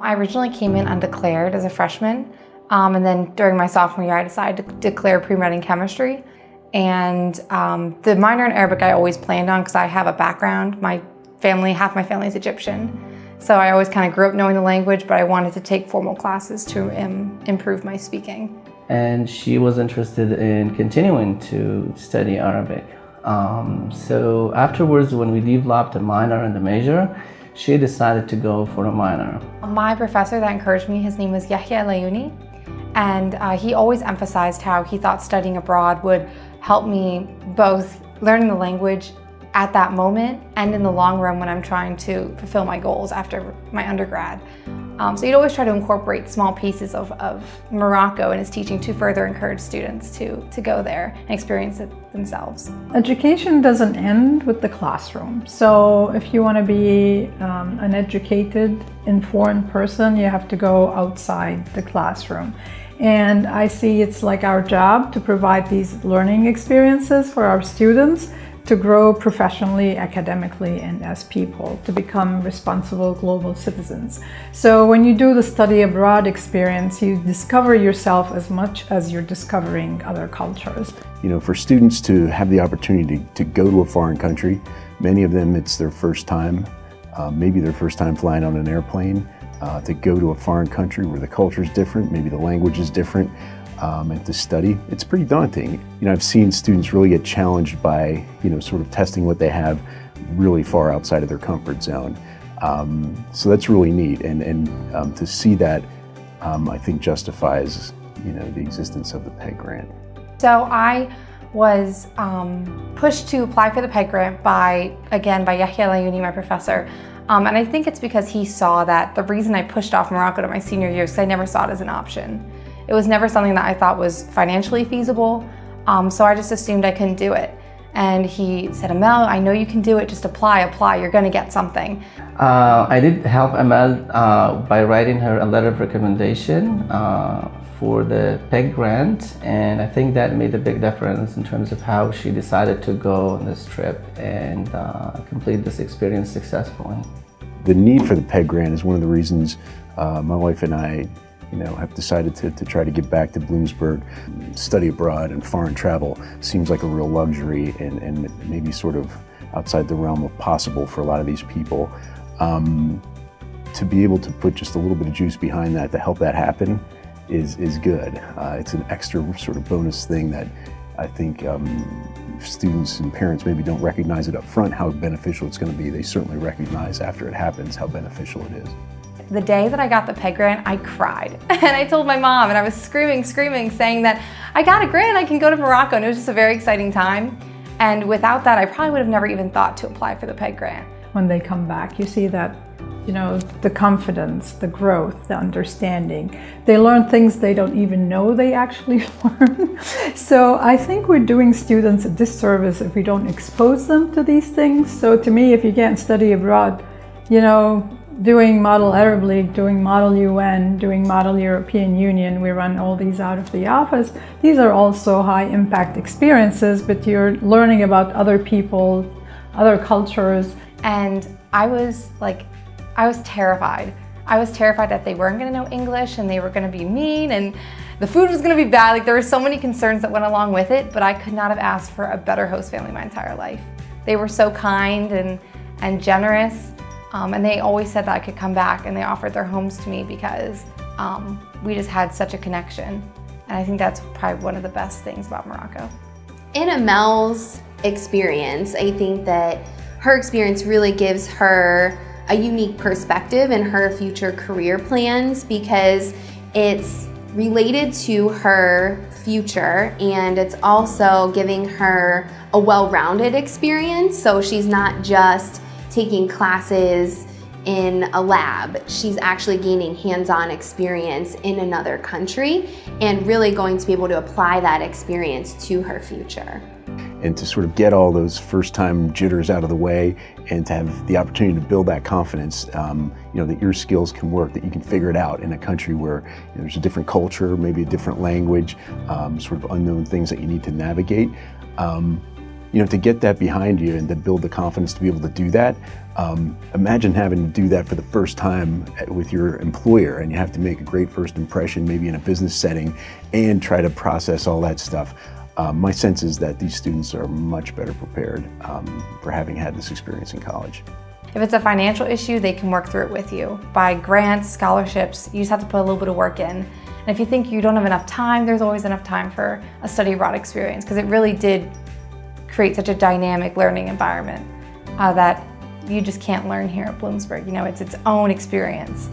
I originally came in undeclared as a freshman, and then during my sophomore year I decided to declare pre-med in chemistry. And the minor in Arabic I always planned on because I have a background. Half my family is Egyptian. So I always kind of grew up knowing the language, but I wanted to take formal classes to improve my speaking. And she was interested in continuing to study Arabic. So afterwards, when we developed a minor and a major, she decided to go for a minor. My professor that encouraged me, his name was Yahya Al-Layuni, and he always emphasized how he thought studying abroad would help me both learning the language at that moment and in the long run when I'm trying to fulfill my goals after my undergrad. So he'd always try to incorporate small pieces of Morocco in his teaching to further encourage students to go there and experience it themselves. Education doesn't end with the classroom. So if you want to be an educated, informed person, you have to go outside the classroom. And I see it's like our job to provide these learning experiences for our students to grow professionally, academically, and as people, to become responsible global citizens. So when you do the study abroad experience, you discover yourself as much as you're discovering other cultures. You know, for students to have the opportunity to go to a foreign country, many of them it's their first time, maybe their first time flying on an airplane, to go to a foreign country where the culture is different, maybe the language is different, and to study, it's pretty daunting. You know, I've seen students really get challenged by, you know, sort of testing what they have really far outside of their comfort zone. So that's really neat, and to see that, I think justifies, you know, the existence of the PEG grant. So I was pushed to apply for the PEG grant by Yahya Al-Layuni, my professor. And I think it's because he saw that the reason I pushed off Morocco to my senior year is because I never saw it as an option. It was never something that I thought was financially feasible, so I just assumed I couldn't do it. And he said, Amel, I know you can do it, just apply, you're gonna get something. I did help Amel by writing her a letter of recommendation for the PEG grant, and I think that made a big difference in terms of how she decided to go on this trip and complete this experience successfully. The need for the PEG grant is one of the reasons my wife and I, you know, have decided to try to get back to Bloomsburg. Study abroad and foreign travel seems like a real luxury and maybe sort of outside the realm of possible for a lot of these people. To be able to put just a little bit of juice behind that to help that happen is good. It's an extra sort of bonus thing that I think students and parents maybe don't recognize it up front how beneficial it's going to be. They certainly recognize after it happens how beneficial it is. The day that I got the PEG grant, I cried. And I told my mom, and I was screaming, saying that I got a grant, I can go to Morocco. And it was just a very exciting time. And without that, I probably would have never even thought to apply for the PEG grant. When they come back, you see that, you know, the confidence, the growth, the understanding. They learn things they don't even know they actually learn. So I think we're doing students a disservice if we don't expose them to these things. So to me, if you can't study abroad, you know, doing Model Arab League, doing Model UN, doing Model European Union, we run all these out of the office. These are also high impact experiences, but you're learning about other people, other cultures. And I was terrified. I was terrified that they weren't gonna know English and they were gonna be mean and the food was gonna be bad. Like, there were so many concerns that went along with it, but I could not have asked for a better host family my entire life. They were so kind and generous. And they always said that I could come back, and they offered their homes to me because we just had such a connection. And I think that's probably one of the best things about Morocco. In Amel's experience, I think that her experience really gives her a unique perspective in her future career plans because it's related to her future and it's also giving her a well-rounded experience. So she's not just taking classes in a lab. She's actually gaining hands-on experience in another country and really going to be able to apply that experience to her future. And to sort of get all those first-time jitters out of the way and to have the opportunity to build that confidence, you know, that your skills can work, that you can figure it out in a country where there's a different culture, maybe a different language, sort of unknown things that you need to navigate. you know, to get that behind you and to build the confidence to be able to do that, imagine having to do that for the first time with your employer, and you have to make a great first impression, maybe in a business setting, and try to process all that stuff. My sense is that these students are much better prepared for having had this experience in college. If it's a financial issue, they can work through it with you. By grants, scholarships, you just have to put a little bit of work in. And if you think you don't have enough time, there's always enough time for a study abroad experience, because it really did create such a dynamic learning environment that you just can't learn here at Bloomsburg. You know, it's its own experience.